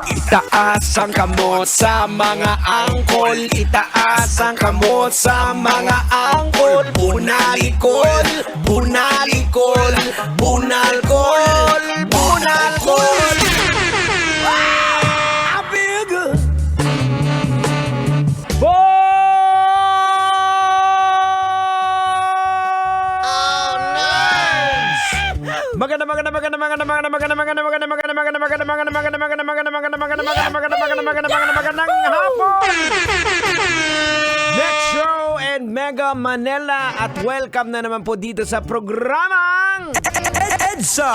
Itaas ang kamot sa mga angkol. Itaas ang kamot sa mga angkol. Bunalikol, bunalikol, bunalkol, bunalkol. I feel good. Magandang hapon! Next show and Mega Manila at welcome na naman po dito sa programang EDSA.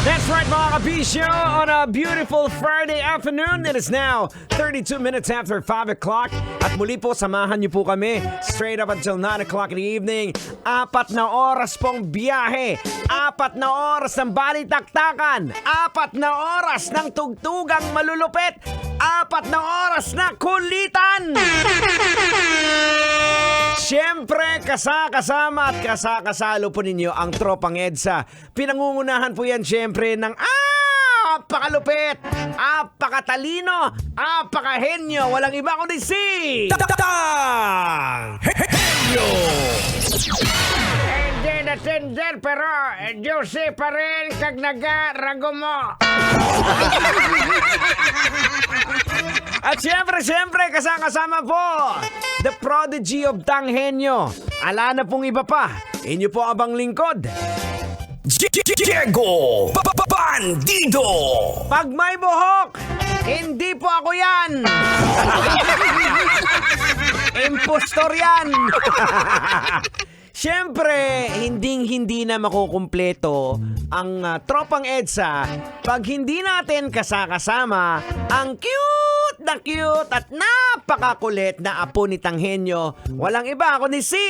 That's right mga kabisyo, on a beautiful Friday afternoon. It is now 32 minutes after 5 o'clock. At muli po, samahan niyo po kami straight up until 9 o'clock in the evening. 4 na oras pong biyahe. 4 na oras ng balitaktakan. 4 na oras ng tugtugang malulupit. 4 na oras na kulitan. Siyempre, kasama at kasakasalo po ninyo ang Tropang EDSA. Pinangungunahan po yan siyempre ng apakalupit, apakatalino, apakahenyo. Walang iba kundi si Tang Henyo! Hindi na tender pero juicy pa rin kag naga-rago mo. At siyempre, kasama po, the prodigy of Tang Henyo. Ala na pong iba pa. Inyo po abang lingkod, Diego Bandido. Pag may buhok, hindi po ako yan. Impostor yan. Siyempre, hindi na makukumpleto ang Tropang EDSA pag hindi natin kasama ang cute at napakakulit na apo ni Tang Henyo. Walang iba kundi si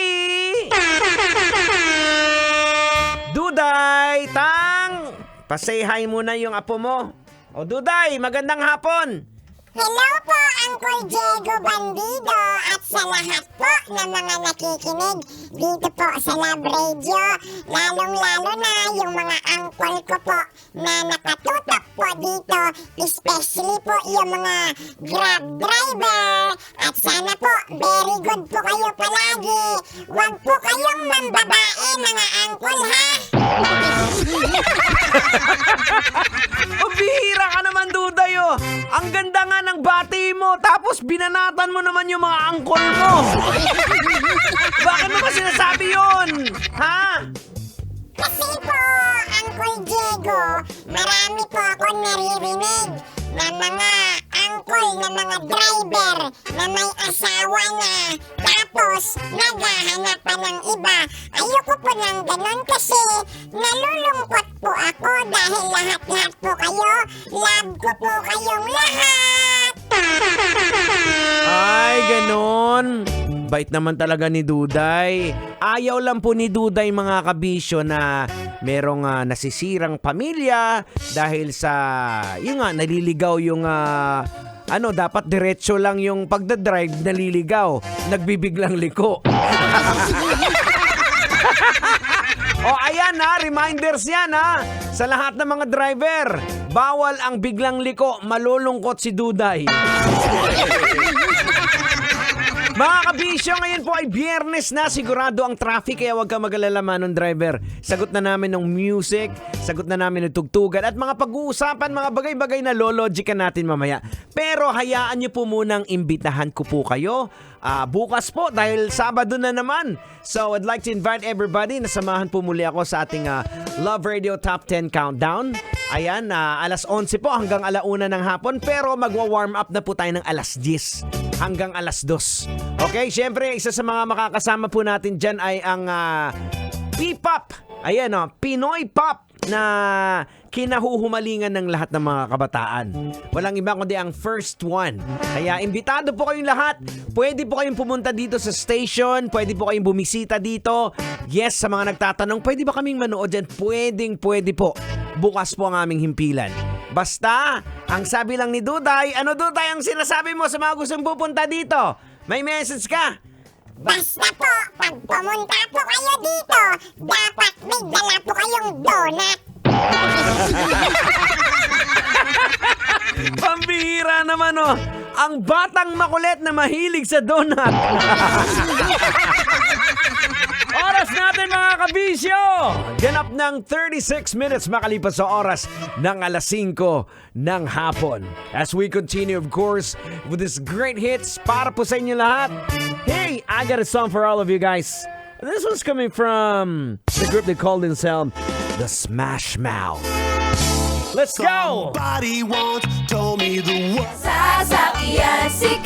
Duday. Tang, pa-say hi muna yung apo mo. O Duday, magandang hapon. Hello po, Uncle Diego Bandido at sa lahat po ng mga nakikinig dito po sa Love Radio. Lalong-lalo na yung mga uncle ko po na nakatutok po dito, especially po yung mga Grab driver. At sana po, very good po kayo palagi. Huwag po kayong mambabae mga uncle ha. O bihira ka naman Duday oh. Ang ganda nga ng bati mo, tapos binanatan mo naman yung mga angkol mo. Bakit mo ba sinasabi yun? Ha? Kasi po, Uncle Diego, marami po ako naririnig na mga uncle na mga driver na may asawa na tapos naghahanap pa ng iba. Ayoko po ng ganun kasi nalulungkot po ako dahil lahat-lahat po kayo, love ko po kayong lahat. Ay, ganon. Bait naman talaga ni Duday. Ayaw lang po ni Duday mga kabisyo na merong nasisirang pamilya dahil sa, yun nga, naliligaw yung, dapat diretso lang yung pagdadrive, naliligaw. Nagbibiglang liko. O ayan reminders yan sa lahat ng mga driver. Bawal ang biglang liko, malulungkot si Duday. Mga kabisyo, ngayon po ay Biyernes na. Sigurado ang traffic kaya huwag ka mag-alala manong driver. Sagot na namin ng music, sagot na namin ng tugtugan at mga pag-uusapan, mga bagay-bagay na lologican natin mamaya. Pero hayaan niyo po munang imbitahan ko po kayo bukas po dahil Sabado na naman. So I'd like to invite everybody na samahan po muli ako sa ating Love Radio Top 10 Countdown. Ayan, alas 11 po hanggang alauna ng hapon pero magwa-warm up na po tayo ng alas 10 hanggang alas 2. Okay, syempre isa sa mga makakasama po natin dyan ay ang P-Pop. Ayan Pinoy Pop na kinahuhumalingan ng lahat ng mga kabataan. Walang iba kundi ang first one. Kaya imbitado po kayong lahat. Pwede po kayong pumunta dito sa station. Pwede po kayong bumisita dito. Yes, sa mga nagtatanong, pwede ba kaming manood dyan? Pwede po. Bukas po ang aming himpilan. Basta, ang sabi lang ni Duday, ano Duday ang sinasabi mo sa mga gustong pupunta dito? May message ka? Basta po, pag pumunta po kayo dito, dapat may dala po kayong donut. naman, oh. Ang batang makulit na mahilig sa donut. Oras natin mga kabisyo! Ganap ng 36 minutes makalipas sa oras ng alas 5 ng hapon. As we continue, of course, with this great hits para po sa inyo lahat. Hey, I got a song for all of you guys. This one's coming from the group they called themselves the Smash Mouth. Let's go! Somebody once told me the world Sasakyan si